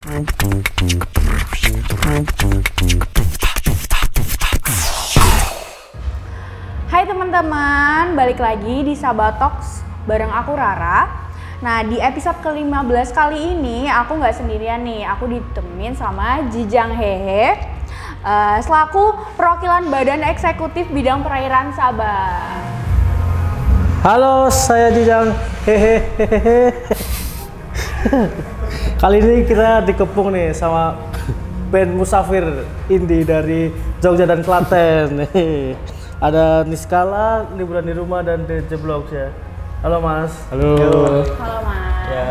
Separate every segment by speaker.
Speaker 1: Hai teman-teman, balik lagi di Sahabat Talks bareng aku Rara. Nah, di episode ke-15 kali ini aku nggak sendirian nih, aku ditemenin sama Jijang Hehe selaku perwakilan Badan Eksekutif Bidang Perairan Sabah.
Speaker 2: Halo, saya Jijang Hehe. Kali ini kita dikepung nih sama band Musafir Indie dari Jogja dan Klaten. Ada Niskala, Liburan di Rumah, dan DJ Vlogs ya. Halo Mas.
Speaker 3: Halo.
Speaker 1: Halo Mas.
Speaker 2: Ya.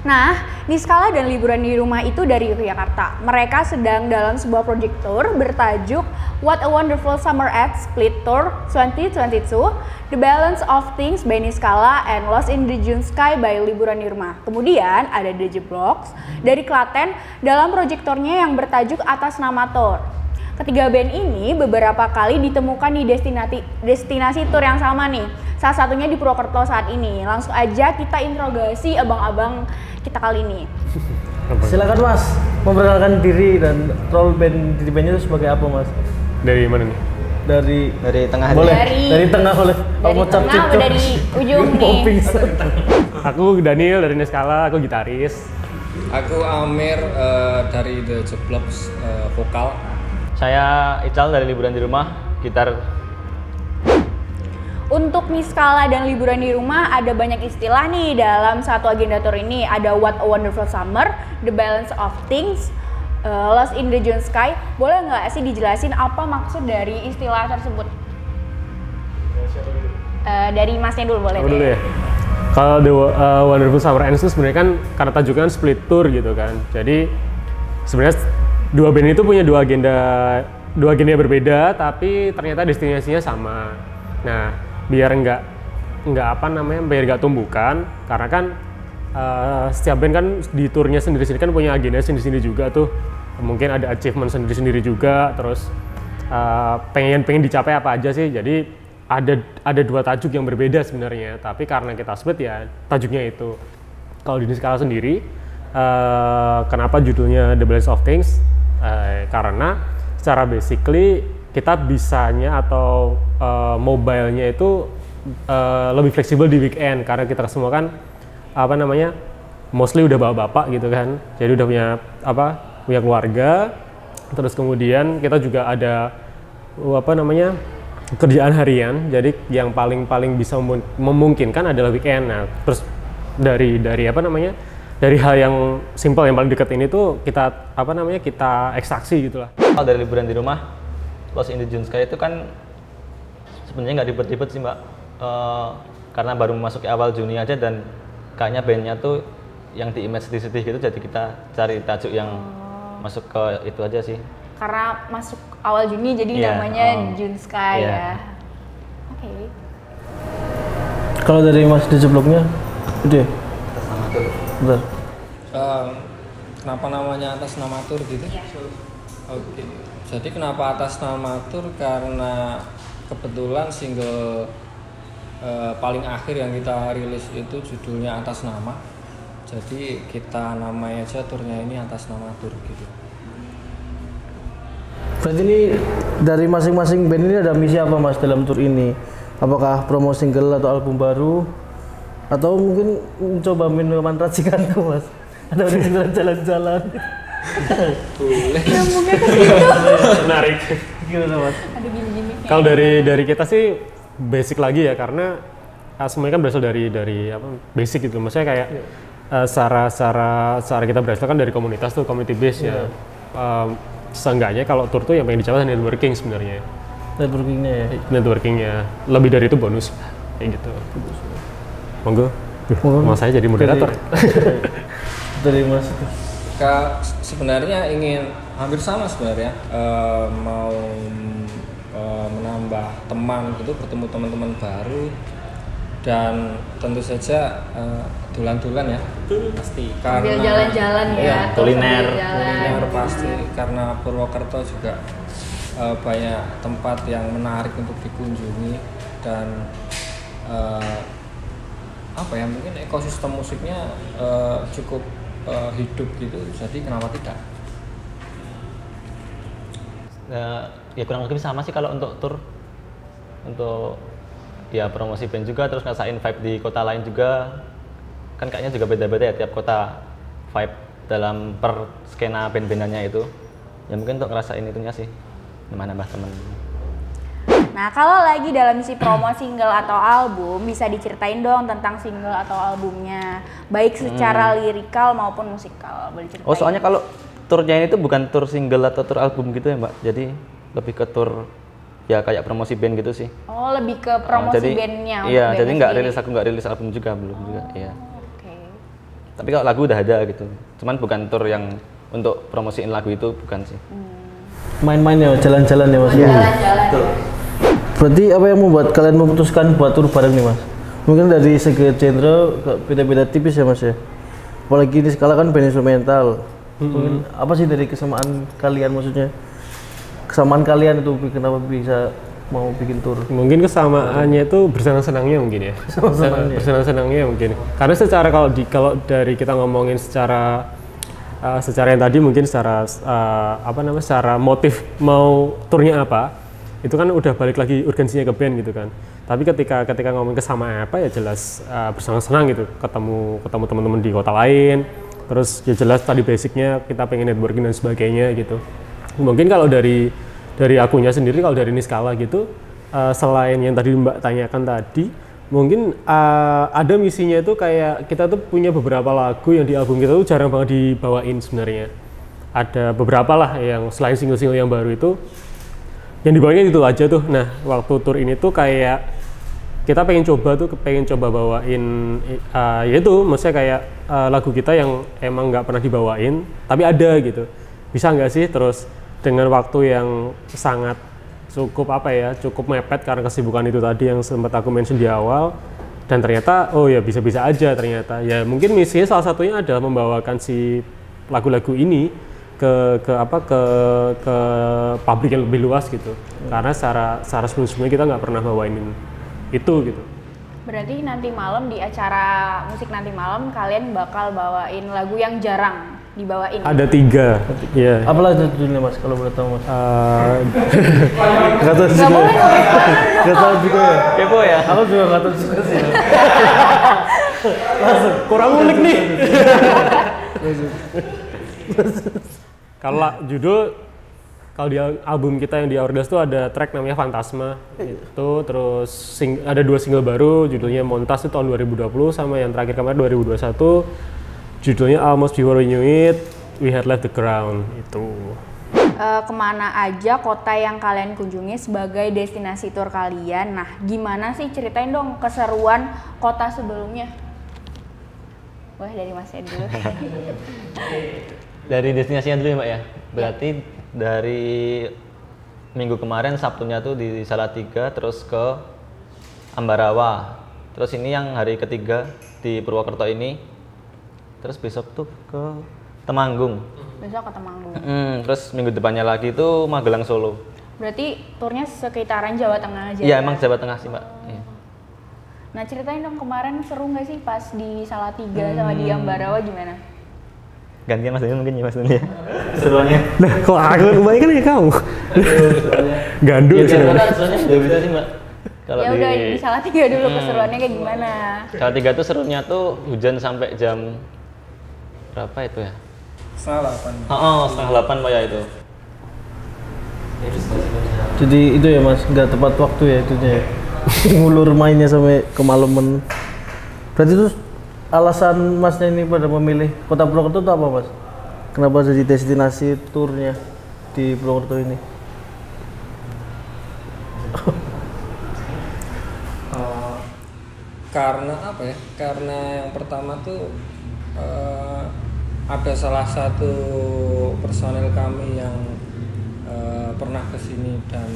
Speaker 1: Nah, Niskala dan Liburan di Rumah itu dari Yogyakarta. Mereka sedang dalam sebuah project tour bertajuk What a Wonderful Summer at Split Tour 2022, The Balance of Things by Niskala and Lost in the June Sky by Liburan di Rumah. Kemudian ada DJ Vlogs dari Klaten dalam project tournya yang bertajuk Atas Nama Tour. Ketiga band ini beberapa kali ditemukan di destinasi tour yang sama nih. Salah satunya di Purwokerto saat ini. Langsung aja kita interogasi abang-abang kita kali ini.
Speaker 2: Silakan Mas, memperkenalkan diri dan role band di bandnya itu sebagai apa Mas?
Speaker 3: Dari mana nih?
Speaker 2: Dari
Speaker 4: tengah
Speaker 2: boleh.
Speaker 1: Dari-
Speaker 2: Dari tengah boleh.
Speaker 1: Dari tengah atau dari ujung nih?
Speaker 3: Aku Daniel dari Niskala, aku gitaris.
Speaker 4: Aku Amir dari The Joblogs vokal.
Speaker 5: Saya Ical dari Liburan di Rumah, gitar.
Speaker 1: Untuk Niskala dan Liburan di Rumah ada banyak istilah nih dalam satu agenda tour ini. Ada What a Wonderful Summer, The Balance of Things, Lost in the June Sky. Boleh nggak sih dijelasin apa maksud dari istilah tersebut? Dari Masnya dulu boleh
Speaker 3: Aku
Speaker 1: deh.
Speaker 3: dulu ya. Kalau The Wonderful Summer Ends itu sebenarnya kan karena tajuknya kan split tour gitu kan. Jadi sebenarnya dua band itu punya dua agenda yang berbeda, tapi ternyata destinasinya sama. Nah, biar nggak tumbukan, karena kan setiap band kan di tournya sendiri-sendiri kan punya agenda sendiri-sendiri juga tuh. Mungkin ada achievement sendiri-sendiri juga, terus pengen dicapai apa aja sih. Jadi ada dua tajuk yang berbeda sebenarnya, tapi karena kita split ya tajuknya itu. Kalau di Niskala sendiri, kenapa judulnya The Balance of Things? Karena secara basically kita bisanya atau mobile-nya itu lebih fleksibel di weekend, karena kita semua kan mostly udah bawa bapak gitu kan, jadi udah punya keluarga, terus kemudian kita juga ada kerjaan harian, jadi yang paling bisa memungkinkan adalah weekend. Nah, terus dari hal yang simpel yang paling dekat ini tuh kita kita ekstraksi gitulah.
Speaker 5: Kalau dari Liburan di Rumah, Lost in the June Sky itu kan sebenarnya nggak ribet-ribet sih Mbak, karena baru memasuki awal Juni aja dan kayaknya bandnya tuh yang di image sedih-sedih gitu, jadi kita cari tajuk yang masuk ke itu aja sih.
Speaker 1: Karena masuk awal Juni jadi namanya June Sky ya. Oke.
Speaker 2: Kalau dari Mas DJ Vlognya, itu ya? Bentar.
Speaker 4: Kenapa namanya Atas Nama Tour gitu? Iya. Oke. Jadi kenapa Atas Nama Tour? Karena kebetulan single paling akhir yang kita rilis itu judulnya Atas Nama. Jadi kita namai aja turnya ini Atas Nama Tour gitu.
Speaker 2: Berarti ini dari masing-masing band ini ada misi apa Mas dalam tour ini? Apakah promo single atau album baru? Atau mungkin mencoba minuman racikanku Mas? Ada orang jalan-jalan.
Speaker 4: Boleh.
Speaker 1: Nyambungnya ke situ.
Speaker 3: Menarik.
Speaker 2: Gimana Mas?
Speaker 1: Ada gimmick-gimmicknya.
Speaker 3: Kalau dari kita sih basic lagi ya, karena semuanya kan berasal dari basic gitu. Maksudnya kayak cara kita berasal kan dari komunitas tuh, community base ya. Seenggaknya kalau tour tuh yang pengen dicapai networking sebenarnya. Networkingnya lebih dari itu bonus kayak gitu. Monggo. Mau saya jadi moderator.
Speaker 2: Dari Mas itu.
Speaker 4: Sebenarnya ingin hampir sama sebenarnya, mau menambah teman gitu, bertemu teman-teman baru, dan tentu saja dulan-dulan ya pasti, karena
Speaker 1: jalan-jalan ya,
Speaker 5: kuliner
Speaker 4: pasti, karena Purwokerto juga banyak tempat yang menarik untuk dikunjungi, dan mungkin ekosistem musiknya cukup hidup gitu, jadi kenapa tidak?
Speaker 5: Ya kurang lebih sama sih kalau untuk tour, untuk ya promosi band juga, terus ngerasain vibe di kota lain juga, kan kayaknya juga beda-beda ya tiap kota vibe dalam per skena band-bandannya itu. Ya mungkin untuk ngerasain itunya sih, nambah temen.
Speaker 1: Nah, kalau lagi dalam si promo single atau album, bisa diceritain dong tentang single atau albumnya, baik secara lirikal maupun musikal. Boleh ceritain?
Speaker 5: Oh soalnya kalau turnya ini tuh bukan tur single atau tur album gitu ya Mbak, jadi lebih ke tur ya kayak promosi band gitu sih.
Speaker 1: Oh, lebih ke promosi
Speaker 5: jadi,
Speaker 1: bandnya.
Speaker 5: Iya,
Speaker 1: bandnya
Speaker 5: jadi nggak
Speaker 1: sendiri.
Speaker 5: rilis, aku nggak rilis album juga, belum juga. Iya.
Speaker 1: Oke.
Speaker 5: Tapi kalau lagu udah ada gitu, cuman bukan tur yang untuk promosiin lagu itu, bukan sih.
Speaker 2: Main-main ya, jalan-jalan ya Mas.
Speaker 1: Jalan-jalan.
Speaker 2: Berarti apa yang membuat kalian memutuskan buat tur bareng nih Mas? Mungkin dari segi genre beda-beda tipis ya Mas ya. Apalagi ini skala kan band instrumental. Mungkin apa sih dari kesamaan kalian, maksudnya kesamaan kalian itu kenapa bisa mau bikin tur?
Speaker 3: Mungkin kesamaannya itu bersenang-senangnya mungkin ya. Bersenang-senangnya mungkin. Karena secara kalau dari kita ngomongin secara yang tadi mungkin secara secara motif mau turnya apa, itu kan udah balik lagi urgensinya ke band gitu kan. Tapi ketika ngomongin kesamaan apa ya jelas bersenang-senang gitu, ketemu teman-teman di kota lain. Terus ya jelas tadi basicnya kita pengen networking dan sebagainya gitu. Mungkin kalau dari akunya sendiri, kalau dari Niskala gitu, selain yang tadi Mbak tanyakan tadi, mungkin ada misinya itu kayak kita tuh punya beberapa lagu yang di album kita tuh jarang banget dibawain sebenarnya. Ada beberapa lah yang selain single-single yang baru itu, yang dibawain itu aja tuh. Nah waktu tour ini tuh kayak kita pengen coba bawain yaitu maksudnya kayak lagu kita yang emang nggak pernah dibawain tapi ada gitu, bisa nggak sih, terus dengan waktu yang sangat cukup mepet karena kesibukan itu tadi yang sempat aku mention di awal, dan ternyata oh ya bisa-bisa aja ternyata. Ya mungkin misinya salah satunya adalah membawakan si lagu-lagu ini ke publik yang lebih luas gitu, karena secara sebelumnya kita nggak pernah bawain itu gitu.
Speaker 1: Berarti nanti malam di acara musik nanti malam kalian bakal bawain lagu yang jarang dibawain.
Speaker 3: Ada 3. Iya.
Speaker 2: Apa lagu judulnya Mas kalau boleh tahu Mas?
Speaker 3: Nggak tahu
Speaker 1: Nggak boleh
Speaker 2: Gak tahu juga ya.
Speaker 5: Kepo ya?
Speaker 2: Aku juga gak tahu juga sih.
Speaker 3: langsung kurang unik nih. Kalau kalau di album kita yang di Hourglass tuh ada track namanya Fantasma itu, terus ada 2 single baru judulnya Montas itu tahun 2020 sama yang terakhir kemarin 2021 judulnya Almost Before We Knew It, We Had Left the Ground itu.
Speaker 1: Kemana aja kota yang kalian kunjungi sebagai destinasi tour kalian? Nah, gimana sih, ceritain dong keseruan kota sebelumnya. Boleh dari Mas Ed dulu.
Speaker 5: Dari destinasinya dulu ya Mbak ya. Berarti dari minggu kemarin Sabtunya tuh di Salatiga, terus ke Ambarawa. Terus ini yang hari ketiga di Purwokerto ini. Terus besok tuh ke Temanggung.
Speaker 1: Besok ke Temanggung.
Speaker 5: Terus minggu depannya lagi itu Magelang, Solo.
Speaker 1: Berarti turnya sekitaran Jawa Tengah aja.
Speaker 5: Iya, emang Jawa Tengah sih Mbak. Iya.
Speaker 1: Nah, ceritain dong kemarin seru nggak sih pas di Salatiga sama di Ambarawa gimana?
Speaker 5: Gantian Mas Daniel mungkin ya Mas Daniel. Seruannya.
Speaker 3: Nah, kalau aku kebanyakan ya kamu. Gandul sih.
Speaker 5: Ya bisa sih Mbak. Kalau
Speaker 1: Ya udah di Salatiga dulu keseruannya kayak gimana?
Speaker 5: Salatiga tuh serunya tuh hujan sampai jam berapa itu ya?
Speaker 4: 7:30.
Speaker 5: Setengah 8 Pak ya itu.
Speaker 2: Jadi itu ya Mas, nggak tepat waktu ya itunya ya. Ngulur mainnya sampai kemalaman. Berarti itu alasan Masnya ini pada memilih kota Purwokerto itu apa Mas? Kenapa jadi destinasi turnya di Purwokerto ini?
Speaker 4: Karena apa ya? Karena yang pertama tuh ada salah satu personel kami yang pernah kesini dan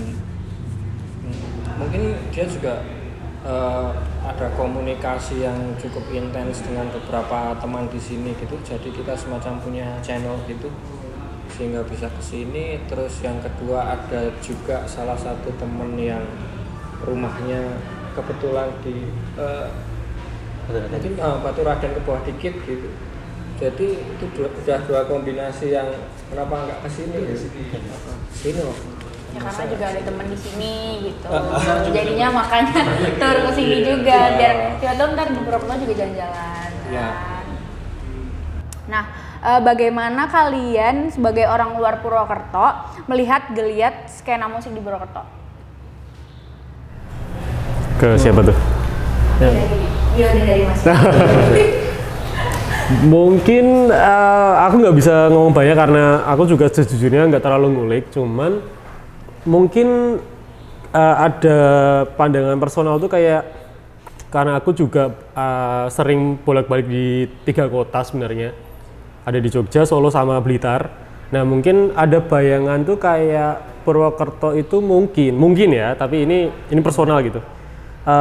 Speaker 4: mungkin dia juga ada komunikasi yang cukup intens dengan beberapa teman di sini gitu. Jadi kita semacam punya channel gitu sehingga bisa kesini. Terus yang kedua ada juga salah satu teman yang rumahnya kebetulan di mungkin Batu Raden ke bawah dikit gitu. Jadi itu sudah dua kombinasi yang kenapa nggak ke sini? Sini loh.
Speaker 1: Ya karena juga ada teman di sini gitu. Jadinya makanya turun ke sini juga biar tiba-tiba ntar di Purwokerto juga jalan-jalan.
Speaker 4: Ya.
Speaker 1: Nah, bagaimana kalian sebagai orang luar Purwokerto melihat geliat skena musik di Purwokerto?
Speaker 3: Ke siapa tuh?
Speaker 1: Iya dari Mas.
Speaker 3: Mungkin aku nggak bisa ngomong banyak karena aku juga sejujurnya nggak terlalu ngulik, cuman mungkin ada pandangan personal tuh kayak karena aku juga sering bolak-balik di 3 kota sebenarnya, ada di Jogja, Solo sama Blitar. Nah mungkin ada bayangan tuh kayak Purwokerto itu mungkin ya, tapi ini personal gitu,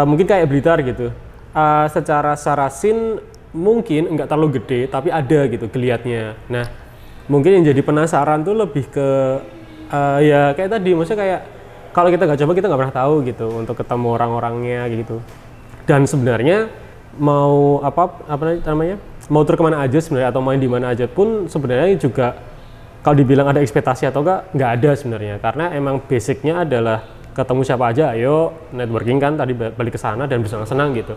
Speaker 3: mungkin kayak Blitar gitu. Secara scene mungkin nggak terlalu gede tapi ada gitu geliatnya. Nah mungkin yang jadi penasaran tuh lebih ke ya kayak tadi, maksudnya kayak kalau kita nggak coba kita nggak pernah tahu gitu untuk ketemu orang-orangnya gitu. Dan sebenarnya mau apa namanya, mau tur kemana aja sebenarnya atau main di mana aja pun sebenarnya juga kalau dibilang ada ekspektasi atau nggak ada sebenarnya, karena emang basicnya adalah ketemu siapa aja, ayo networking kan, tadi balik ke sana dan bersenang-senang gitu.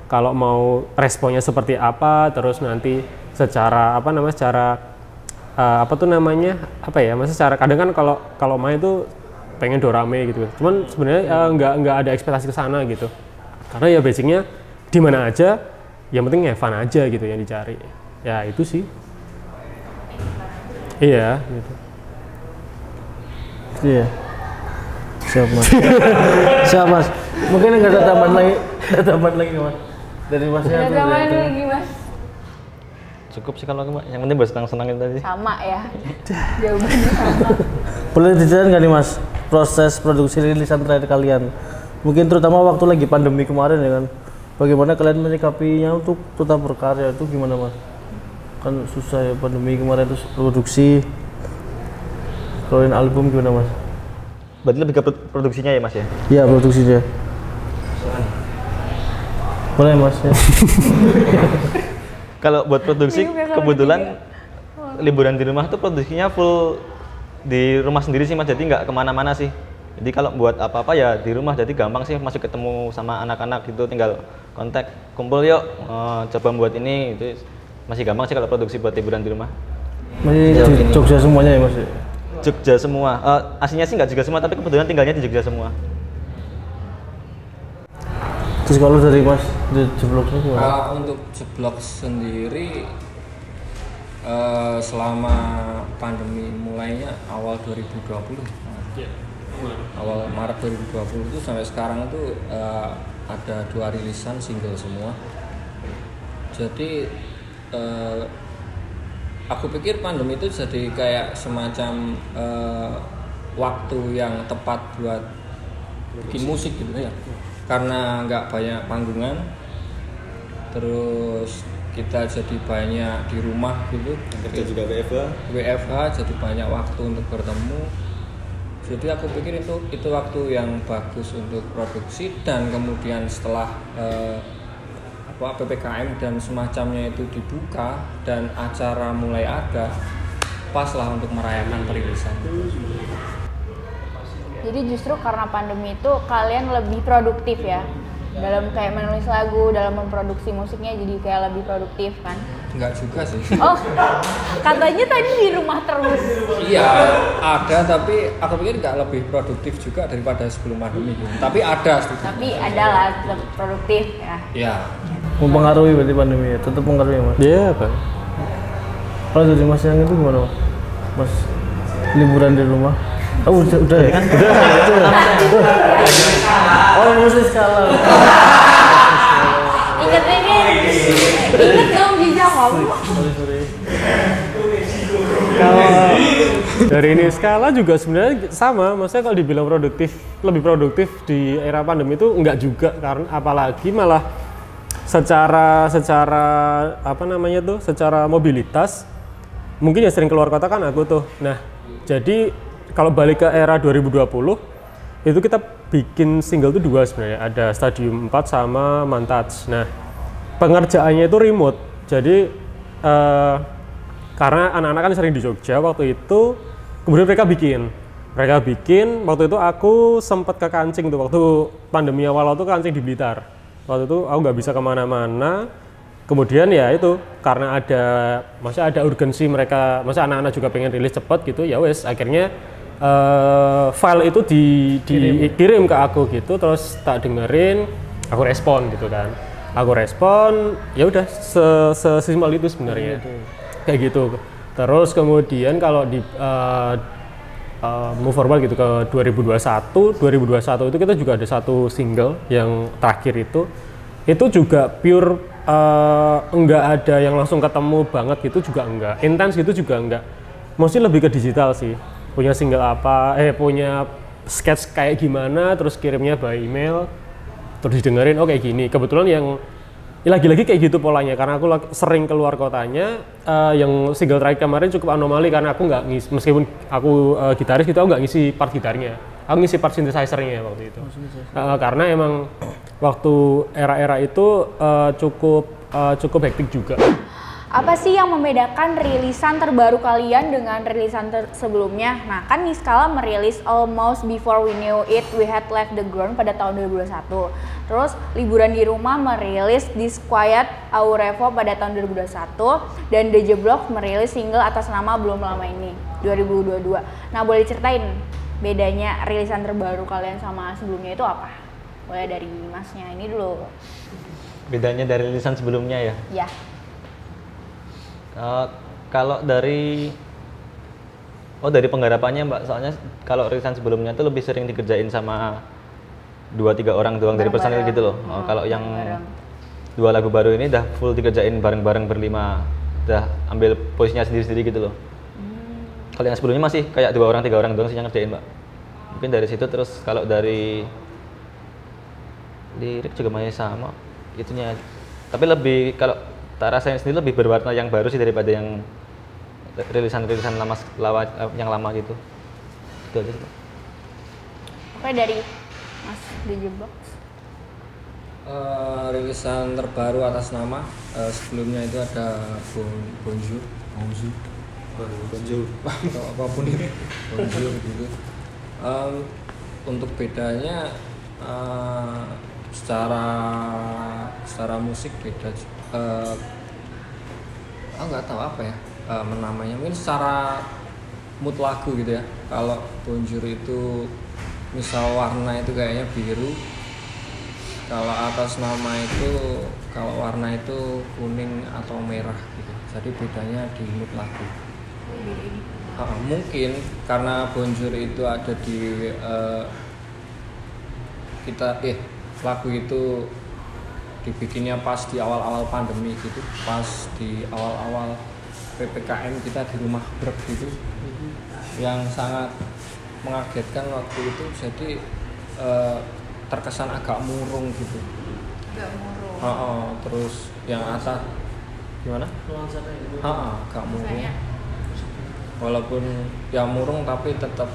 Speaker 3: Kalau mau responnya seperti apa, terus nanti secara apa namanya, secara maksudnya secara kadang kan kalau main itu pengen dorame gitu. Cuman sebenarnya nggak ada ekspektasi ke sana gitu. Karena ya basicnya di mana aja, yang penting have fun aja gitu yang dicari. Ya itu sih. Iya gitu.
Speaker 2: Iya. Siap Mas. Siap Mas. Mungkin nggak ada tambahan lagi Mas. Dari Masnya.
Speaker 1: Ada tambahan lagi Mas.
Speaker 5: Cukup sih kalau aku, Mbak. Yang penting bersenang-senangin tadi.
Speaker 1: Sama ya. Jawabannya sama.
Speaker 2: Boleh diceritain nggak nih Mas proses produksi rilisan terakhir kalian? Mungkin terutama waktu lagi pandemi kemarin ya kan. Bagaimana kalian menyikapinya untuk tetap berkarya itu gimana Mas? Kan susah ya pandemi kemarin, terus produksi. Keluarin album gimana Mas?
Speaker 5: Berarti lebih ke produksinya ya Mas ya?
Speaker 2: Iya produksinya. Boleh Mas ya.
Speaker 5: Kalau buat produksi kebetulan liburan di rumah tuh produksinya full di rumah sendiri sih Mas, jadi nggak kemana-mana sih. Jadi kalau buat apa-apa ya di rumah, jadi gampang sih masuk ketemu sama anak-anak gitu, tinggal kontak, kumpul yuk, coba buat ini, itu masih gampang sih kalau produksi buat liburan di rumah.
Speaker 2: Masih di Jogja semuanya ya Mas?
Speaker 5: Jogja semua, aslinya sih nggak Jogja semua, tapi kebetulan tinggalnya di Jogja semua.
Speaker 2: Terus kalau dari Mas, di Jebloknya gimana?
Speaker 4: Untuk Jeblok sendiri selama pandemi mulainya awal 2020, awal Maret 2020 itu sampai sekarang itu ada 2 rilisan single semua. Jadi aku pikir pandemi itu jadi kayak semacam waktu yang tepat buat bikin musik gitu ya, karena nggak banyak panggungan, terus kita jadi banyak di rumah gitu,
Speaker 5: Kerja juga
Speaker 4: WFH, jadi banyak waktu untuk bertemu. Jadi aku pikir itu waktu yang bagus untuk produksi, dan kemudian setelah PPKM dan semacamnya itu dibuka dan acara mulai ada, pas lah untuk merayakan perilisan.
Speaker 1: Jadi justru karena pandemi itu kalian lebih produktif ya dalam kayak menulis lagu, dalam memproduksi musiknya, jadi kayak lebih produktif kan?
Speaker 4: Enggak juga sih.
Speaker 1: Oh, katanya tadi di rumah terus.
Speaker 4: Iya, ada, tapi aku pikir nggak lebih produktif juga daripada sebelum pandemi. Tapi ada sedikit.
Speaker 1: Tapi ada lah tetap produktif ya.
Speaker 4: Iya.
Speaker 2: Mempengaruhi berarti pandemi ya? Tetap mempengaruhi Mas?
Speaker 3: Iya Pak.
Speaker 2: Kalau dari Mas yang itu gimana Mas? Mas liburan di rumah? Oh udah ya kan? Udah. Oh musik skala.
Speaker 1: Ingat dong bisa ngomong.
Speaker 2: Sorry.
Speaker 3: Kalau dari ini skala juga sebenarnya sama, maksudnya kalau dibilang lebih produktif di era pandemi itu enggak juga, karena apalagi malah secara apa namanya tuh, secara mobilitas mungkin ya sering keluar kota kan aku tuh. Nah, jadi kalau balik ke era 2020 itu kita bikin single tuh 2 sebenarnya, ada Stadium 4 sama Mantaj. Nah, pengerjaannya itu remote. Jadi karena anak-anak kan sering di Jogja waktu itu, kemudian mereka bikin waktu itu aku sempat ke kancing tuh waktu pandemi awal tuh kancing di Blitar. Waktu itu aku nggak bisa kemana-mana. Kemudian ya itu karena ada urgensi mereka, masa anak-anak juga pengen rilis cepat gitu, ya wes akhirnya file itu dikirim ke aku gitu, terus tak dengerin, aku respon gitu kan. Aku respon, ya udah sesimpel itu sebenarnya. Kayak gitu. Terus kemudian kalau di move forward gitu ke 2021 itu kita juga ada satu single yang terakhir itu juga pure enggak ada yang langsung ketemu banget gitu juga enggak, intens gitu juga enggak, mostly lebih ke digital sih. Punya single punya sketch kayak gimana, terus kirimnya by email, terus didengerin, oh kayak gini. Kebetulan yang lagi-lagi kayak gitu polanya, karena aku sering keluar kotanya. Yang single terakhir kemarin cukup anomali karena aku nggak ngisi, meskipun aku gitaris gitu, aku nggak ngisi part gitarnya, aku ngisi part synthesizer-nya waktu itu. Karena emang waktu era-era itu cukup hektik juga.
Speaker 1: Apa sih yang membedakan rilisan terbaru kalian dengan rilisan sebelumnya? Nah, kan Niskala merilis Almost Before We Knew It, We Had Left the Ground pada tahun 2021. Terus Liburan di Rumah merilis Disquiet Aurevo pada tahun 2021. Dan The Jeblok merilis single atas nama Belum Lama Ini, 2022. Nah, boleh ceritain bedanya rilisan terbaru kalian sama sebelumnya itu apa? Boleh dari Masnya ini dulu.
Speaker 5: Bedanya dari rilisan sebelumnya ya?
Speaker 1: Ya.
Speaker 5: Kalau dari penggarapannya Mbak, soalnya kalau rilisan sebelumnya itu lebih sering dikerjain sama 2-3 orang doang dari personil gitu loh. Kalau yang 2 lagu baru ini udah full dikerjain bareng-bareng berlima, udah ambil posisinya sendiri-sendiri gitu loh. Kalau yang sebelumnya masih kayak 2 orang 3 orang doang sih yang ngerjain Mbak. Mungkin dari situ. Terus kalau dari lirik juga masih sama itunya, tapi lebih kalau tak rasain sendiri lebih berwarna yang baru sih daripada yang rilisan yang lama gitu. Itu aja sih.
Speaker 1: Oke, dari Mas DJ Box.
Speaker 4: Rilisan terbaru atas nama sebelumnya itu ada Bonjour atau apapun itu, Bonjour gitu. Untuk bedanya secara musik beda. Nggak tahu apa ya menamanya, mungkin secara mood lagu gitu ya. Kalau Bonjour itu misal warna itu kayaknya biru, kalau atas nama itu kalau warna itu kuning atau merah gitu. Jadi bedanya di mood lagu. Mungkin karena Bonjour itu ada di lagu itu dibikinnya pas di awal-awal pandemi gitu, pas di awal-awal PPKM kita di rumah brek gitu, yang sangat mengagetkan waktu itu. Jadi terkesan agak murung gitu.
Speaker 1: Agak murung.
Speaker 4: Terus yang atas gimana? Agak murung. Walaupun ya murung tapi tetap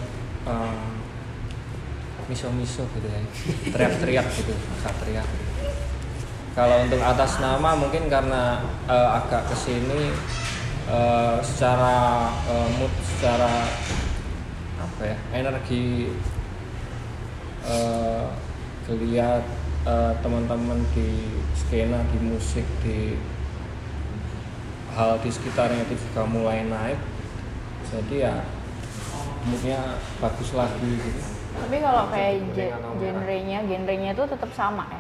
Speaker 4: miso-miso gitu ya, teriak-teriak gitu, agak teriak. Kalau untuk atas nama mungkin karena agak kesini secara mood, secara apa ya, energi kelihat teman-teman di skena, di musik, di hal di sekitarnya itu juga mulai naik. Jadi ya moodnya bagus lagi gitu.
Speaker 1: Tapi kalau kayak genrenya itu tetap sama ya?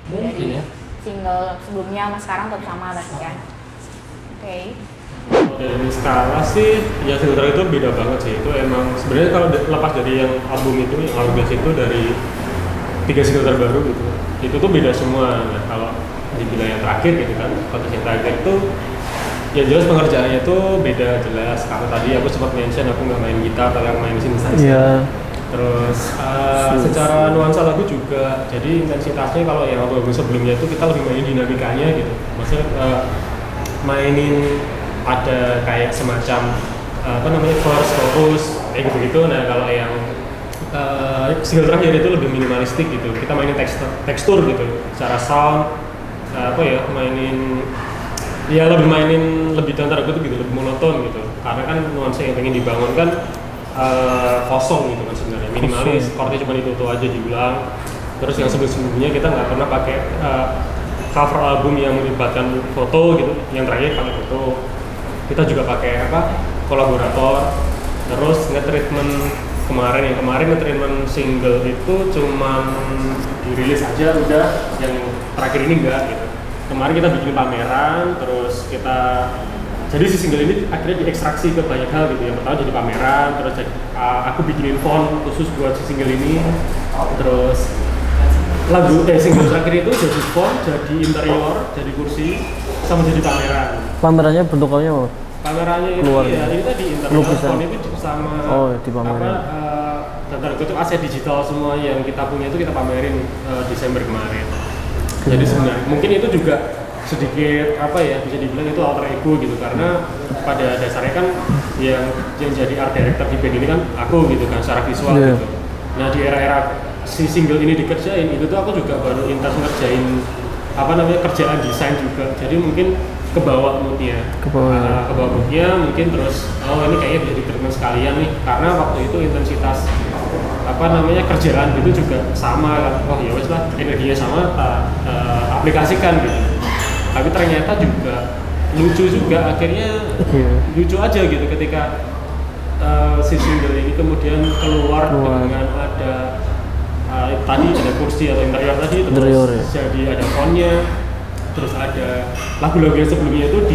Speaker 4: Mungkin ya.
Speaker 1: Single sebelumnya sama sekarang tetap sama berarti kan? Oke.
Speaker 3: Dari skala sih, ya single itu beda banget sih. Itu emang sebenarnya kalau lepas dari yang album itu, yang album itu dari 3 single terbaru gitu, itu tuh beda semua. Nah, kalau dibilang yang terakhir gitu kan, konteks yang terakhir itu ya jelas pengerjaannya itu beda jelas. Karena tadi aku sempat mention aku nggak main gitar, tapi aku main synthesizer.
Speaker 2: Iya.
Speaker 3: Terus secara nuansa lagu juga, jadi intensitasnya kalau yang album sebelumnya itu kita lebih mainin dinamikanya gitu. Maksudnya mainin ada kayak semacam verse, chorus, kayak gitu-gitu. Nah kalau yang single terakhir itu lebih minimalistik gitu. Kita mainin tekstur gitu, secara sound, mainin ya lebih mainin lebih tanda kutip gitu, lebih monoton gitu. Karena kan nuansa yang pengen dibangun kan kosong gitu kan sebenarnya, minimalis, chordnya cuma itu aja diulang. Terus yang sebelumnya kita nggak pernah pakai cover album yang melibatkan foto gitu, yang terakhir pakai foto. Kita juga pakai kolaborator. Terus nge-treatment kemarin nge-treatment single itu cuman dirilis aja udah, yang terakhir ini enggak gitu. Kemarin kita bikin pameran, terus kita jadi si single ini akhirnya diekstraksi ke banyak hal gitu. Yang pertama jadi pameran, terus aku bikinin font khusus buat si single ini. Terus single terakhir itu jadi font, jadi interior, jadi kursi, sama jadi pameran.
Speaker 2: Pamerannya bentukannya apa?
Speaker 3: Pamerannya itu
Speaker 2: Keluar.
Speaker 3: ya ini tadi interior, font itu sama
Speaker 2: di pameran.
Speaker 3: tanda kutip aset digital semua yang kita punya itu kita pamerin Desember kemarin. Jadi sebenarnya mungkin itu juga sedikit bisa dibilang itu alter ego gitu, karena pada dasarnya kan yang jadi art director di band ini kan aku gitu kan secara visual gitu. Nah di era-era si single ini dikerjain itu tuh aku juga baru intens ngerjain kerjaan desain juga. Jadi mungkin kebawa moodnya, mungkin terus ini kayaknya bisa diterima sekalian nih, karena waktu itu intensitas kerjaan gitu juga sama kan. Ya wes lah, energinya sama, aplikasikan gitu. Tapi ternyata juga lucu juga, akhirnya lucu aja gitu ketika si single ini kemudian keluar dengan ada tadi ada kursi atau interior tadi, terus jadi ada fontnya, terus ada lagu-lagu yang sebelumnya itu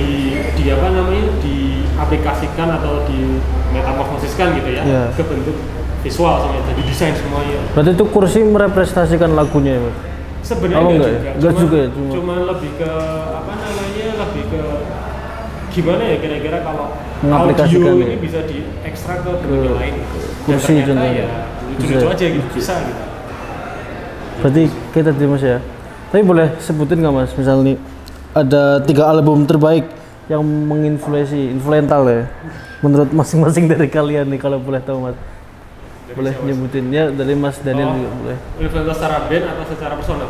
Speaker 3: diaplikasikan atau di metamorfosiskan gitu ya ke bentuk visual semuanya, jadi desain semuanya.
Speaker 2: Berarti itu kursi merepresentasikan lagunya ya?
Speaker 3: Sebenarnya enggak juga ya? Cuma lebih ke lebih ke gimana ya kira-kira kalau audio ini bisa diekstrak ke bentuk lain gitu.
Speaker 2: Kursi
Speaker 3: ternyata ya lucu-lucu aja gitu, bisa gitu.
Speaker 2: Berarti kita tadi Mas ya. Tapi boleh sebutin nggak Mas, misalnya nih ada 3 album terbaik yang influential ya menurut masing-masing dari kalian nih, kalau boleh tahu Mas. Boleh nyebutin ya, dari Mas Daniel juga boleh.
Speaker 3: Influential secara band atau secara personal?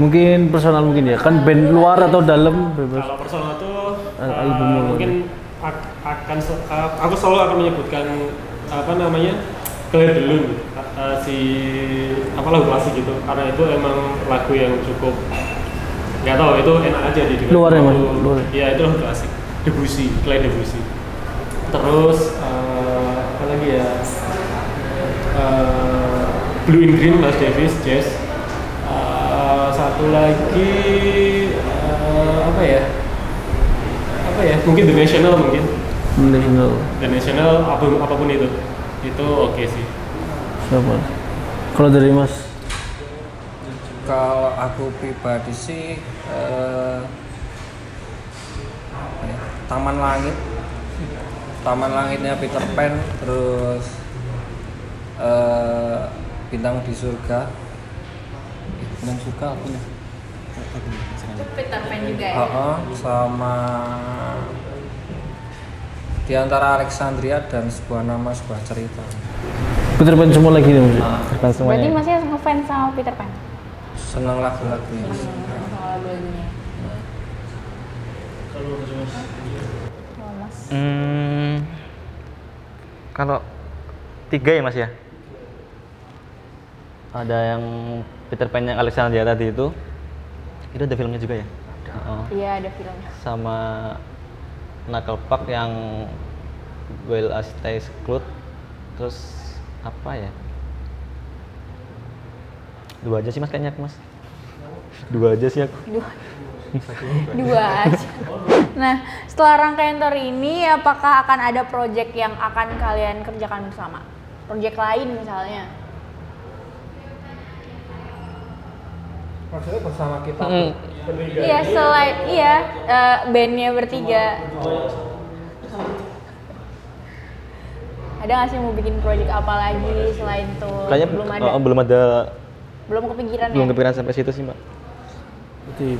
Speaker 2: Mungkin personal mungkin ya, kan band luar atau dalam bebas.
Speaker 3: Kalau personal tuh
Speaker 2: album
Speaker 3: mungkin aku selalu akan menyebutkan Claire de Lune, lagu klasik gitu, karena itu emang lagu yang cukup nggak tahu, itu enak aja di
Speaker 2: luar ya Mas?
Speaker 3: Iya itu lagu klasik, Claire Debussy. Terus apa lagi ya, Blue in Green, Miles Davis, jazz. Satu lagi mungkin The National, The National apapun itu oke sih.
Speaker 2: Siapa? Kalau dari Mas?
Speaker 4: Kalau aku pribadi sih Taman Langitnya Peter Pan, terus Bintang di Surga. Bintang Surga apa nih?
Speaker 1: Itu Peter Pan juga ya?
Speaker 4: Sama Di Antara Alexandria dan Sebuah Nama Sebuah Cerita.
Speaker 2: Peter Pan semua lagi nih Mas?
Speaker 1: Berarti Masnya ngefans sama Peter Pan?
Speaker 4: Senang lagu-lagunya.
Speaker 2: Kalau Mas?
Speaker 5: Kalau 3 ya Mas ya? Ada yang Peter Pan yang Alexandria tadi itu ada filmnya juga ya?
Speaker 1: Iya ada filmnya.
Speaker 5: Sama Knuckle Puck yang While I Stay Secluded. Terus apa ya? 2 aja sih Mas kayaknya aku Mas. 2 aja sih aku.
Speaker 1: 2 aja. Nah, setelah rangkaian tour ini, apakah akan ada project yang akan kalian kerjakan bersama? Project lain misalnya?
Speaker 4: Maksudnya bersama kita bertiga?
Speaker 1: Iya, bandnya bertiga. Ada nggak sih mau bikin project apa lagi selain tour?
Speaker 5: Kayaknya belum ada.
Speaker 1: Belum kepikiran ya?
Speaker 5: Belum kepikiran sampai situ sih Mbak.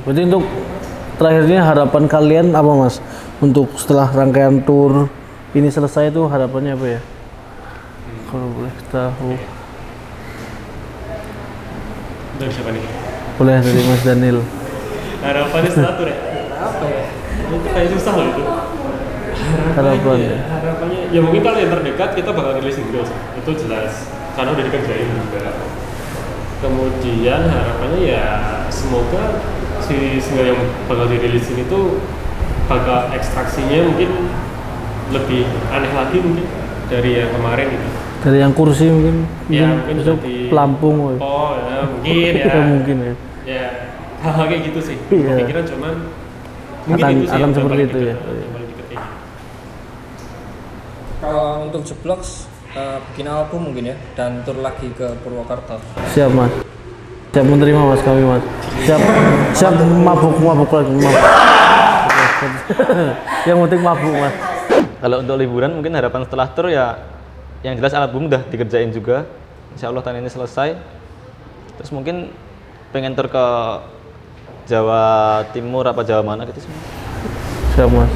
Speaker 2: Berarti untuk terakhirnya harapan kalian apa Mas? Untuk setelah rangkaian tour ini selesai tuh harapannya apa ya? Kalau boleh tahu.
Speaker 3: Dari siapa nih?
Speaker 2: Boleh dari Mas Daniel.
Speaker 3: Harapannya setelah tour ya?
Speaker 4: Apa ya?
Speaker 3: itu kayak susah loh itu. Harapannya ya mungkin kalau yang terdekat kita bakal rilis single itu jelas karena udah dikerjain juga. Kemudian harapannya ya semoga si single yang bakal dirilis ini tuh bakal ekstraksinya mungkin lebih aneh lagi mungkin dari yang kemarin gitu.
Speaker 2: Dari yang kursi mungkin
Speaker 3: Mungkin
Speaker 2: itu pelampung.
Speaker 3: Oh ya mungkin ya.
Speaker 2: Mungkin ya.
Speaker 3: Ya hal-hal kayak gitu sih.
Speaker 2: Iya.
Speaker 3: Kepikiran cuman mungkin itu sih
Speaker 2: akan
Speaker 3: yang
Speaker 2: seperti
Speaker 3: paling
Speaker 2: itu
Speaker 3: deket,
Speaker 2: ya.
Speaker 3: yang paling deket kayak gitu.
Speaker 4: Kalau untuk Jeblogs bikin album mungkin ya dan tur lagi ke Purwokerto.
Speaker 2: Siap mas. Siap menerima mas kami mas. Siap mabuk lagi mabuk. Yang penting mabuk mas.
Speaker 5: Kalau untuk liburan mungkin harapan setelah tour ya yang jelas album udah dikerjain juga. Insya Allah tahun ini selesai. Terus mungkin pengen tur ke Jawa Timur apa Jawa mana gitu semua.
Speaker 2: Siap mas.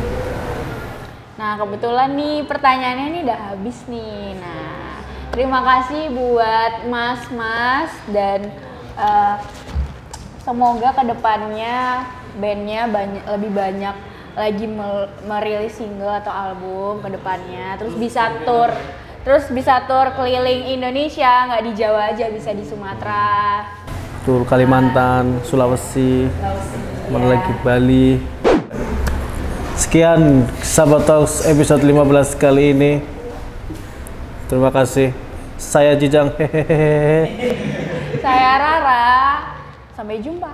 Speaker 1: Nah kebetulan nih pertanyaannya nih udah habis nih. Nah terima kasih buat mas-mas dan semoga kedepannya bandnya lebih banyak lagi merilis single atau album kedepannya. Terus bisa tur keliling Indonesia, nggak di Jawa aja, bisa di Sumatera.
Speaker 2: Tur Kalimantan, Sulawesi, mana lagi Bali. Sekian Sahabat Talks episode 15 kali ini. Terima kasih. Saya Jijang.
Speaker 1: Saya Rara. Sampai jumpa.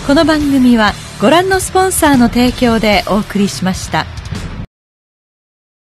Speaker 6: この番組はご覧のスポンサーの提供でお送りしました。